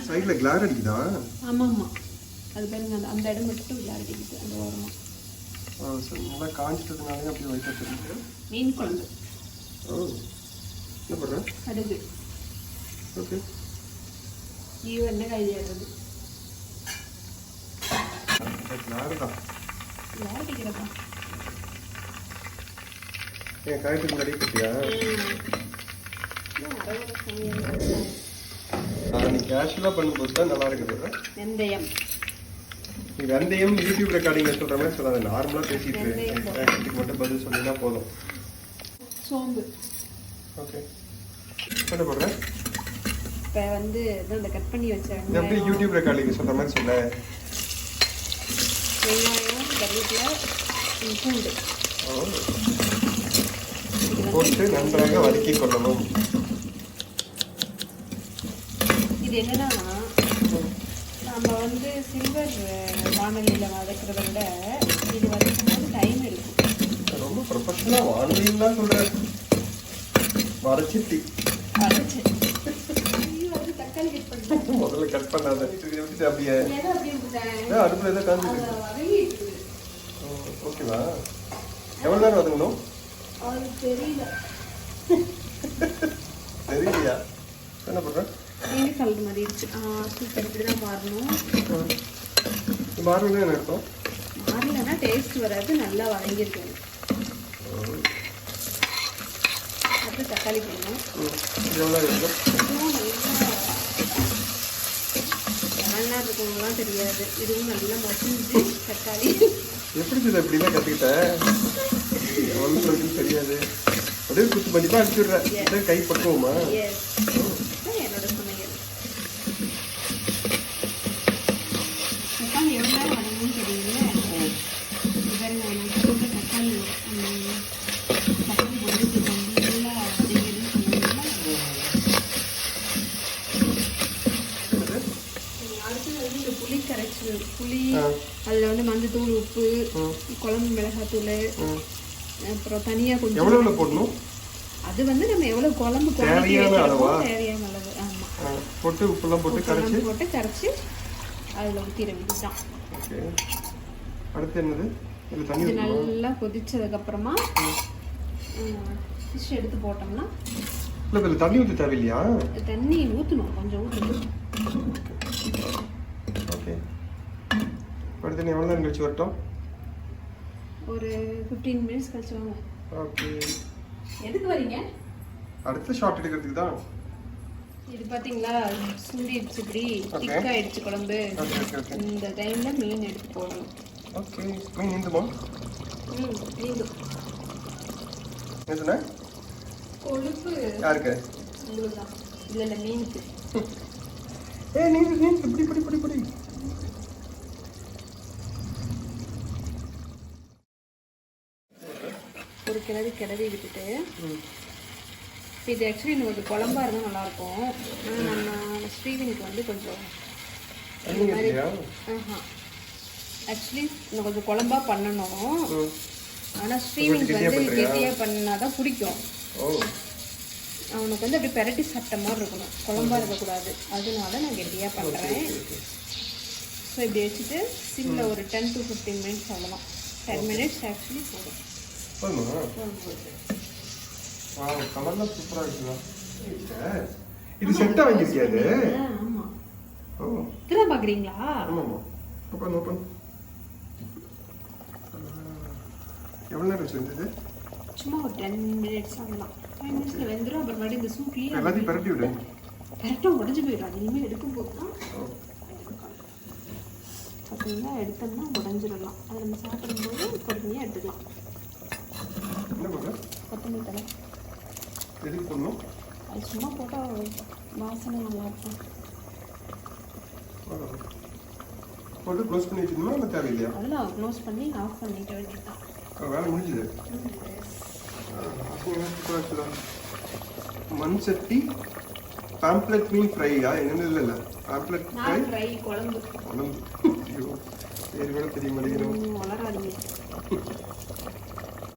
சைடுல கிளார் அடிக்குதா? ஆமா ஆமா, அது பாருங்க அந்த இடம் மட்டும் கிளார் அடிக்குது அந்த ஓரமா. நல்லா காஞ்சிட்டதுனாலே அப்படி வைக்க தெரியுது. மீன் குழம்பு. என்ன பண்ற? கடுகு. ஓகே. இது என்ன காய் ஏறது? கிளார் தான். கிளார் அடிக்கிறதா? ஏன் காய்க்கு முன்னாடி கட்டியா? நீ கேஷுவலாக பண்ணும்போது தான் நல்லா இருக்குது. வெந்தயம். நீ வெந்தயம் யூடியூப் ரெக்கார்டிங்கில் சொல்கிற மாதிரி சொல்லாத, நார்மலாக பேசிட்டு இதுக்கு மட்டும் பதில் சொன்னீங்கன்னா போதும். சோம்பு. ஓகே. என்ன போடுறேன்? இப்போ வந்து இந்த கட் பண்ணி வச்சேன். எப்படி யூடியூப் ரெக்கார்டிங் சொல்கிற மாதிரி சொல்ல? வெங்காயம், கருவேப்பிலை, பூண்டு போட்டு நன்றாக வதக்கி கொள்ளணும். இது என்னன்னா, நம்ம வந்து சில்வர் வானலியில் வதக்கிறத விட இது வதக்கும் போது டைம் எடுக்கும். ரொம்ப ப்ரொஃபஷனலாக வானலின்னு தான் சொல்கிறேன். வதச்சிட்டு தக்காளி கட் பண்ணி முதல்ல கட் பண்ணாத, அப்படியே அடுப்பில் எதாவது காஞ்சிட்டு. ஓகேவா? எவ்வளோ நேரம் வதங்கணும்? தெரியல. தெரியலையா? என்ன பண்ணுறேன்? மீன் கலர் மாதிரி இருந்துச்சு. சூப்பர். இப்படி தான் மாறணும். மாறணும்னு என்ன அர்த்தம்? மாறலைன்னா டேஸ்ட் வராது. நல்லா வதங்கியிருக்கணும். அப்புறம் தக்காளி போடணும். எவ்வளோ இருக்கும்? நல்லா இருக்கும்லாம் தெரியாது. இதுவும் நல்லா மசிஞ்சு தக்காளி. எப்படி இதை எப்படிலாம் கற்றுக்கிட்டேன்? எவ்வளோ இருக்குன்னு தெரியாது. அப்படியே குத்து மதிப்பாக அடிச்சுடுறேன். கை பக்குவமா? என்னோட சமையல். தக்காளி எவ்வளோ நேரம் வதங்கணும்னு தெரியுங்க. தக்காளி தக்காளி போட்டு நல்லா வதங்கிடுன்னு சொன்னீங்கன்னா அடுத்தது வந்து இந்த புளி கரைச்சி புளி, அதில் வந்து மஞ்சத்தூள், உப்பு, குழம்பு மிளகாத்தூள், அப்புறம் தனியாக கொஞ்சம் எவ்வளோ போடணும்? அது வந்து நம்ம எவ்வளோ குழம்பு தேவையான அளவு. ஆமாம். போட்டு உப்புலாம் போட்டு கரைச்சி அதில் ஊற்றிட வேண்டியதுதான். அடுத்து என்னது? இது நல்லா கொதிச்சதுக்கப்புறமா ஃபிஷ் எடுத்து போட்டோம்னா. இல்லை தண்ணி ஊற்ற தேவையில்லையா? தண்ணி ஊற்றணும், கொஞ்சம் ஊற்றணும். ஓகே. அடுத்து நீ எவ்வளோ நேரம் கழிச்சு வரட்டும்? ஒரு 15 மினிட்ஸ் கழிச்சு வாங்க. ஓகே. எதுக்கு வரீங்க? அடுத்த ஷார்ட் எடுக்கிறதுக்கு தான். இது பார்த்தீங்களா, சூடிடுச்சு, இப்படி திக்காயிடுச்சு குழம்பு. இந்த டைமில் மீன் எடுத்து போடணும். ஓகே. மீன் நீந்துமா? நீந்தும். எதுனா கொழுப்பு யாருக்கு? உங்களுக்கு தான். இல்லை மீனுக்கு. நீந்து இப்படி ஒரு கிளறி விட்டுட்டு, இது ஆக்சுவலி நமக்கு குழம்பா இருந்தால் நல்லாயிருக்கும். ஆனால் நம்ம ஸ்ரீவினுக்கு வந்து கொஞ்சம் ஆக்சுவலி இன்னும் கொஞ்சம் குழம்பா பண்ணணும். ஆனால் ஸ்ரீவினுக்கு வந்து கெட்டியாக பண்ணால் தான் பிடிக்கும். அவனுக்கு வந்து அப்படி பெரட்டி சாப்பிட்ட மாதிரி இருக்கணும், குழம்பா இருக்கக்கூடாது. அதனால நான் கெட்டியாக பண்ணுறேன். ஸோ இப்படி வச்சுட்டு சிம்மில் ஒரு 10 to 15 மினிட்ஸ் அவ்வளோதான். 10 மினிட்ஸ் ஆக்சுவலி போதும். கலர்லாம் சூப்பராக இருக்குதா? இது செட்டாக வாங்கியிருக்கியா? அது ஆமாம். இதெல்லாம் பார்க்குறீங்களா? ஆமாம். ஓப்பன். எவ்வளோ நேரம் செஞ்சது? சும்மா ஒரு 10 மினிட்ஸ் அவ்வளோதான். 5 மினிட்ஸில் வெந்துடும். அப்புறம் மறுபடியும் இந்த சூப்லேயே எல்லாத்தையும் பரட்டி விடு. கரெக்டாக உடஞ்சி போயிடும். அது இனிமேல் எடுக்கும்போது தான் பார்த்தீங்கன்னா எடுத்தோம்னா உடஞ்சிடலாம். அதை நம்ம சாப்பிடும்போது பொறுமையாக எடுத்துக்கலாம். என்ன பண்ணுற? கொத்தமல்லி தலை எதுக்கு போடணும்? அது சும்மா போட்டால் வாசனை நல்லாயிருக்கும். போட்டு க்ளோஸ் பண்ணி வச்சுக்கணுமா? இல்லை தேவையில்லையா? அதெல்லாம் க்ளோஸ் பண்ணி ஆஃப் பண்ணிட்டு வேண்டியதுதான். வேலை முடிஞ்சுது. மண் சட்டி பாம்ப்ளெட் மீன் ஃப்ரையா? என்னன்னு இல்லை பாம்ப்ளெட் ஃப்ரை குழம்பு. ஐயோ பேர் கூட தெரிய மாட்டேங்கிறோம். வளராதுங்க.